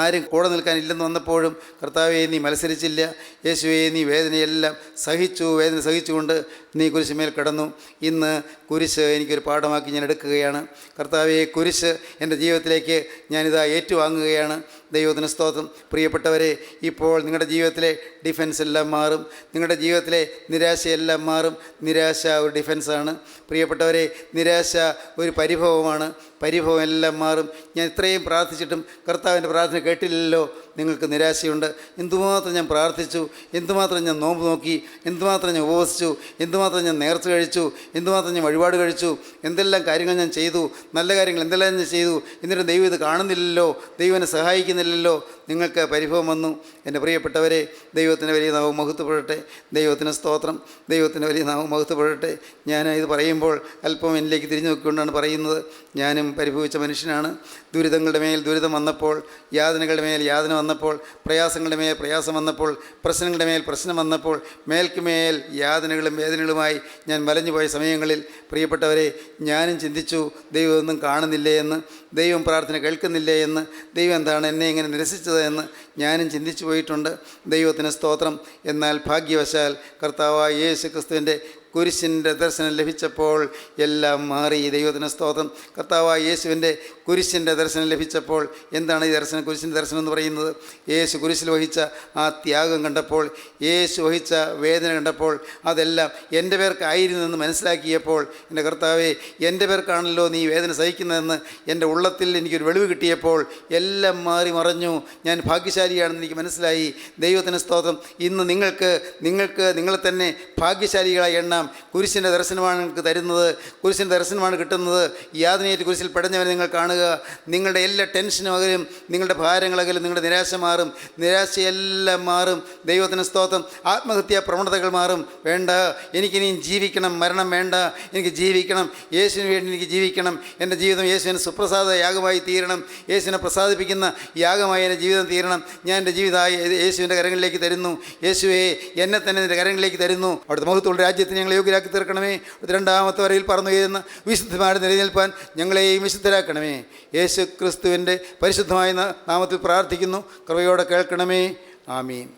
ആരും കൂടെ നിൽക്കാനില്ലെന്ന് വന്നപ്പോഴും കർത്താവെ നീ മത്സരിച്ചില്ല. യേശുവെ, നീ വേദനയെല്ലാം സഹിച്ചു. വേദന സഹിച്ചുകൊണ്ട് നീ കുരിശുമേൽ കിടന്നു. ഇന്ന് കുരിശ് എനിക്കൊരു പാഠമാക്കി ഞാൻ എടുക്കുകയാണ്. കർത്താവെ, കുരിശ് എൻ്റെ ജീവിതത്തിലേക്ക് ഞാനിതാ ഏറ്റുവാങ്ങുകയാണ്. ദൈവത്തിന് സ്തോത്രം. പ്രിയപ്പെട്ടവരെ, ഇപ്പോൾ നിങ്ങളുടെ ജീവിതത്തിലെ ഡിഫൻസ് എല്ലാം മാറും. നിങ്ങളുടെ ജീവിതത്തിലെ നിരാശയെല്ലാം മാറും. നിരാശ ഒരു ഡിഫൻസാണ്. പ്രിയപ്പെട്ടവരെ, നിരാശ ഒരു പരിഭവമാണ്. പരിഭവം എല്ലാം മാറും. ഞാൻ ഇത്രയും പ്രാർത്ഥിച്ചിട്ടും കർത്താവിൻ്റെ പ്രാർത്ഥന കേട്ടില്ലല്ലോ. നിങ്ങൾക്ക് നിരാശയുണ്ട്. എന്തുമാത്രം ഞാൻ പ്രാർത്ഥിച്ചു, എന്തുമാത്രം ഞാൻ നോമ്പ് നോക്കി, എന്തുമാത്രം ഞാൻ ഉപവസിച്ചു, എന്തുമാത്രം ഞാൻ നേർച്ച കഴിച്ചു, എന്തുമാത്രം ഞാൻ വഴിപാട് കഴിച്ചു, എന്തെല്ലാം കാര്യങ്ങൾ ഞാൻ ചെയ്തു, നല്ല കാര്യങ്ങൾ എന്തെല്ലാം ഞാൻ ചെയ്തു, എന്നിട്ടും ദൈവം ഇത് കാണുന്നില്ലല്ലോ, ദൈവം എന്നെ സഹായിക്കുന്നില്ലല്ലോ. നിങ്ങൾക്ക് പരിഭവം വന്നു. എൻ്റെ പ്രിയപ്പെട്ടവരെ, ദൈവത്തിൻ്റെ വലിയ നാമം മഹത്വപ്പെടട്ടെ. ദൈവത്തിന് സ്തോത്രം. ദൈവത്തിൻ്റെ വലിയ നാമം മഹത്വപ്പെടട്ടെ. ഞാൻ ഇത് പറയുമ്പോൾ അല്പം എന്നിലേക്ക് തിരിഞ്ഞു നോക്കിക്കൊണ്ടാണ് പറയുന്നത്. ഞാനും പരിഭവിച്ച മനുഷ്യനാണ്. ദുരിതങ്ങളുടെ മേൽ ദുരിതം വന്നപ്പോൾ, യാതനകളുടെ മേൽ യാതന വന്നപ്പോൾ, പ്രയാസങ്ങളുടെ മേൽ പ്രയാസം വന്നപ്പോൾ, പ്രശ്നങ്ങളുടെ മേൽ പ്രശ്നം വന്നപ്പോൾ, മേൽക്കുമേൽ യാതനകളും വേദനകളുമായി ഞാൻ വലഞ്ഞുപോയ സമയങ്ങളിൽ പ്രിയപ്പെട്ടവരെ, ഞാനും ചിന്തിച്ചു, ദൈവം ഒന്നും കാണുന്നില്ലേ എന്ന്, ദൈവം പ്രാർത്ഥന കേൾക്കുന്നില്ലേ എന്ന്, ദൈവം എന്താണ് എന്നെ ഇങ്ങനെ നിരസിച്ചത് എന്ന് ഞാനും ചിന്തിച്ചു പോയിട്ടുണ്ട്. ദൈവത്തിന് സ്തോത്രം. എന്നാൽ ഭാഗ്യവശാൽ കർത്താവായ യേശു ക്രിസ്തുവിൻ്റെ കുരിശിൻ്റെ ദർശനം ലഭിച്ചപ്പോൾ എല്ലാം മാറി. ദൈവത്തിന് സ്തോത്രം. കർത്താവായ യേശുവിൻ്റെ കുരിശിൻ്റെ ദർശനം ലഭിച്ചപ്പോൾ, എന്താണ് ഈ ദർശനം, കുരിശിൻ്റെ ദർശനം എന്ന് പറയുന്നത്? യേശു കുരിശിൽ വഹിച്ച ആ ത്യാഗം കണ്ടപ്പോൾ, യേശു വഹിച്ച വേദന കണ്ടപ്പോൾ, അതെല്ലാം എൻ്റെ പേർക്കായിരുന്നെന്ന് മനസ്സിലാക്കിയപ്പോൾ, എൻ്റെ കർത്താവേ, എൻ്റെ പേർക്കാണല്ലോ നീ വേദന സഹിക്കുന്നതെന്ന് എൻ്റെ ഉള്ളത്തിൽ എനിക്കൊരു വെളിവ് കിട്ടിയപ്പോൾ എല്ലാം മാറി മറഞ്ഞു. ഞാൻ ഭാഗ്യശാലിയാണെന്ന് എനിക്ക് മനസ്സിലായി. ദൈവത്തിന് സ്തോത്രം. ഇന്ന് നിങ്ങൾക്ക് നിങ്ങളെ തന്നെ ഭാഗ്യശാലികളായി എണ്ണാം. കുരിശിൻ്റെ ദർശനമാണ് നിങ്ങൾക്ക് തരുന്നത്, കുരിശിൻ്റെ ദർശനമാണ് കിട്ടുന്നത്. യാതനയേറ്റ് കുരിശിൽ പടഞ്ഞവരെ നിങ്ങൾ കാണുക. നിങ്ങളുടെ എല്ലാ ടെൻഷനും അകലും, നിങ്ങളുടെ ഭാരങ്ങളകലും, നിങ്ങളുടെ നിരാശ മാറും, നിരാശയെല്ലാം മാറും. ദൈവത്തിന് സ്തോത്രം. ആത്മഹത്യാ പ്രവണതകൾ മാറും. വേണ്ട, എനിക്കിനിയും ജീവിക്കണം, മരണം വേണ്ട, എനിക്ക് ജീവിക്കണം, യേശുവിന് വേണ്ടി എനിക്ക് ജീവിക്കണം. എൻ്റെ ജീവിതം യേശുവിന് സുപ്രസാദ യാഗമായി തീരണം, യേശുവിനെ പ്രസാദിപ്പിക്കുന്ന യാഗമായി എൻ്റെ ജീവിതം തീരണം. ഞാൻ എൻ്റെ ജീവിതമായി യേശുവിൻ്റെ കരങ്ങളിലേക്ക് തരുന്നു. യേശുവേ, എന്നെ തന്നെ എൻ്റെ കരങ്ങളിലേക്ക് തരുന്നു. അവിടുത്തെ മഹത്വമുള്ള രാജ്യത്തിന് ഞങ്ങളെ യോഗ്യരാക്കി തീർക്കണമേ. രണ്ടാമത്തെ വരയിൽ പറന്നു കയറുന്ന വിശുദ്ധമായിട്ട് നിലനിൽപ്പാൻ ഞങ്ങളെയും വിശുദ്ധരാക്കണമേ. യേശു ക്രിസ്തുവിൻ്റെ പരിശുദ്ധമായ നാമത്തിൽ പ്രാർത്ഥിക്കുന്നു. കൃപയോടെ കേൾക്കണമേ. ആമീൻ.